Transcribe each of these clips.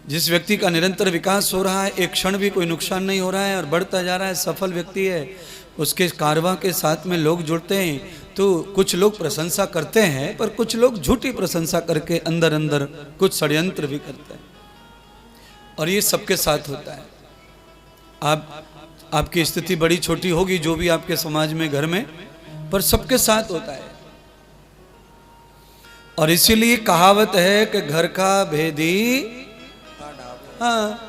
जिस व्यक्ति का निरंतर विकास हो रहा है, एक क्षण भी कोई नुकसान नहीं हो रहा है और बढ़ता जा रहा है, सफल व्यक्ति है, उसके कारवां के साथ में लोग जुड़ते हैं, तो कुछ लोग प्रशंसा करते हैं, पर कुछ लोग झूठी प्रशंसा करके अंदर अंदर कुछ षड्यंत्र भी करते हैं। और ये सबके साथ होता है। आपकी स्थिति बड़ी छोटी होगी जो भी आपके समाज में, घर में, पर सबके साथ होता है। और इसीलिए कहावत है कि घर का भेदी, हाँ,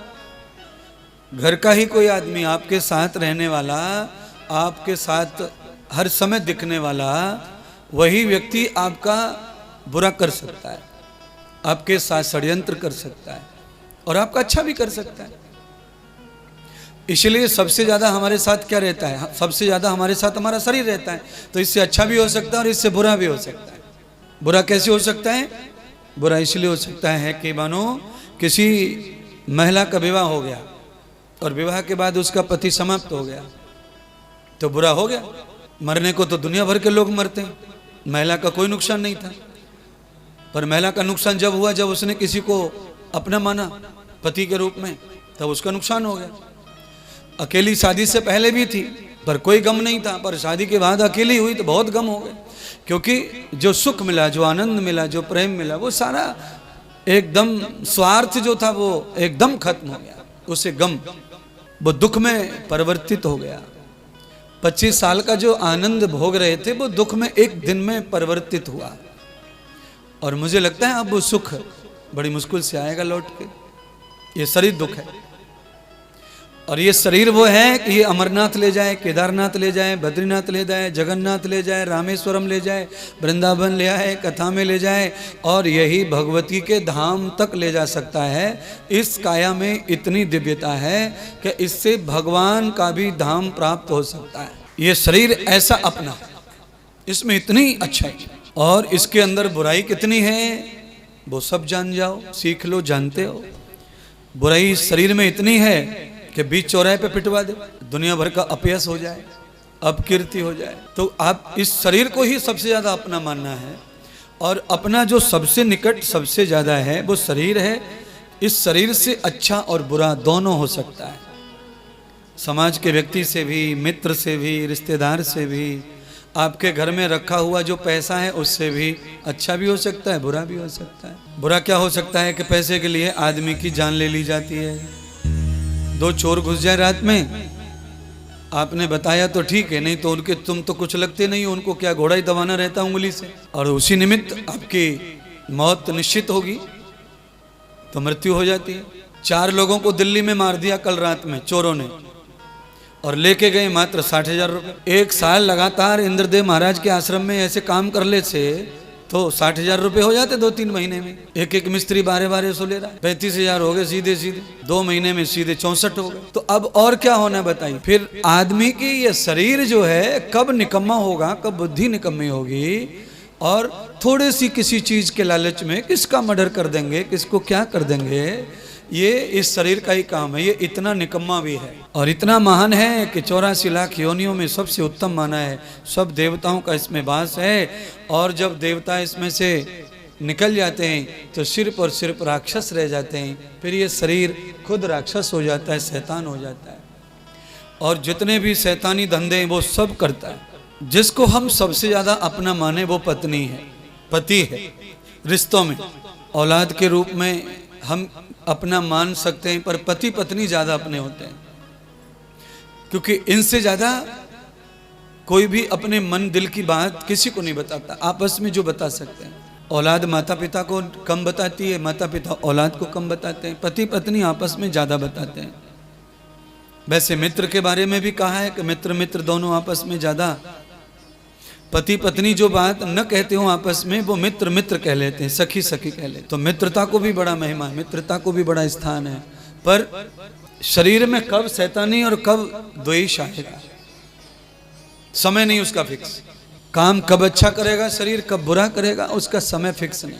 घर का ही कोई आदमी आपके साथ रहने वाला, आपके साथ हर समय दिखने वाला, वही व्यक्ति आपका बुरा कर सकता है, आपके साथ षड्यंत्र कर सकता है और आपका अच्छा भी कर सकता है। इसलिए सबसे ज़्यादा हमारे साथ क्या रहता है? सबसे ज़्यादा हमारे साथ हमारा शरीर रहता है। तो इससे अच्छा भी हो सकता है और इससे बुरा भी हो सकता है। बुरा कैसे हो सकता है? बुरा इसलिए हो सकता है कि मानो किसी महिला का विवाह हो गया और विवाह के बाद उसका पति समाप्त हो गया, तो बुरा हो गया। मरने को तो दुनिया भर के लोग मरते हैं, महिला का कोई नुकसान नहीं था, पर महिला का नुकसान जब हुआ जब उसने किसी को अपना माना पति के रूप में, तब उसका नुकसान हो गया। अकेली शादी से पहले भी थी पर कोई गम नहीं था, पर शादी के बाद अकेली हुई तो बहुत गम हो गए, क्योंकि जो सुख मिला, जो आनंद मिला, जो प्रेम मिला, वो सारा एकदम स्वार्थ जो था वो एकदम खत्म हो गया। उसे गम, वो दुख में परिवर्तित हो गया। 25 साल का जो आनंद भोग रहे थे वो दुख में एक दिन में परिवर्तित हुआ। और मुझे लगता है अब वो सुख बड़ी मुश्किल से आएगा लौट के। ये शरीर दुख है, और ये शरीर वो है कि ये अमरनाथ ले जाए, केदारनाथ ले जाए, बद्रीनाथ ले जाए, जगन्नाथ ले जाए, रामेश्वरम ले जाए, वृंदावन ले आए, कथा में ले जाए, और यही भगवती के धाम तक ले जा सकता है। इस काया में इतनी दिव्यता है कि इससे भगवान का भी धाम प्राप्त हो सकता है। ये शरीर ऐसा अपना, इसमें इतनी अच्छाई, और इसके अंदर बुराई कितनी है वो सब जान जाओ, सीख लो, जानते हो। बुराई शरीर में इतनी है कि बीच चौराहे पे पिटवा दे, दुनिया भर का अपयश हो जाए, अपकीर्ति हो जाए। तो आप इस शरीर को ही सबसे ज्यादा अपना मानना है, और अपना जो सबसे निकट सबसे ज्यादा है वो शरीर है। इस शरीर से अच्छा और बुरा दोनों हो सकता है। समाज के व्यक्ति से भी, मित्र से भी, रिश्तेदार से भी, आपके घर में रखा हुआ जो पैसा है उससे भी अच्छा भी हो सकता है, बुरा भी हो सकता है। बुरा क्या हो सकता है कि पैसे के लिए आदमी की जान ले ली जाती है। 2 चोर घुस जाए रात में, आपने बताया तो ठीक है, नहीं तो उनके तुम तो कुछ लगते नहीं, उनको क्या घोड़ा ही दबाना रहता उंगली से, और उसी निमित्त आपकी मौत निश्चित होगी, तो मृत्यु हो जाती है। 4 लोगों को दिल्ली में मार दिया कल रात में चोरों ने, और लेके गए मात्र 60,000 रुपये। 1 साल लगातार इंद्रदेव महाराज के आश्रम में ऐसे काम कर ले से तो 60,000 रुपये हो जाते 2-3 महीने में। एक मिस्त्री 1200 ले रहा है, 35,000 हो गए सीधे 2 महीने में, सीधे 64 हो गए। तो अब और क्या होना बताइए। फिर आदमी की ये शरीर जो है कब निकम्मा होगा, कब बुद्धि निकम्मी होगी, और थोड़ी सी किसी चीज के लालच में किसका मर्डर कर देंगे, किसको क्या कर देंगे, ये इस शरीर का ही काम है। ये इतना निकम्मा भी है और इतना महान है कि 84 लाख योनियों में सबसे उत्तम माना है। सब देवताओं का इसमें वास है, और जब देवता इसमें से निकल जाते हैं तो सिर्फ और सिर्फ राक्षस रह जाते हैं। फिर ये शरीर खुद राक्षस हो जाता है, शैतान हो जाता है, और जितने भी शैतानी धंधे वो सब करता है। जिसको हम सबसे ज्यादा अपना माने वो पत्नी है, पति है। रिश्तों में औलाद के रूप में हम अपना मान सकते हैं, पर पति पत्नी ज्यादा अपने होते हैं, क्योंकि इनसे ज्यादा कोई भी अपने मन दिल की बात किसी को नहीं बताता। आपस में जो बता सकते हैं, औलाद माता पिता को कम बताती है, माता पिता औलाद को कम बताते हैं, पति पत्नी आपस में ज्यादा बताते हैं। वैसे मित्र के बारे में भी कहा है कि मित्र मित्र दोनों आपस में ज्यादा, पति पत्नी जो बात न कहते हो आपस में वो मित्र मित्र कह लेते हैं, सखी सखी कह लेते हैं। तो मित्रता को भी बड़ा महिमा है, मित्रता को भी बड़ा स्थान है। पर शरीर में कब शैतानी और कब द्वेष आएगा, समय नहीं उसका फिक्स। काम कब अच्छा करेगा शरीर, कब बुरा करेगा, उसका समय फिक्स नहीं।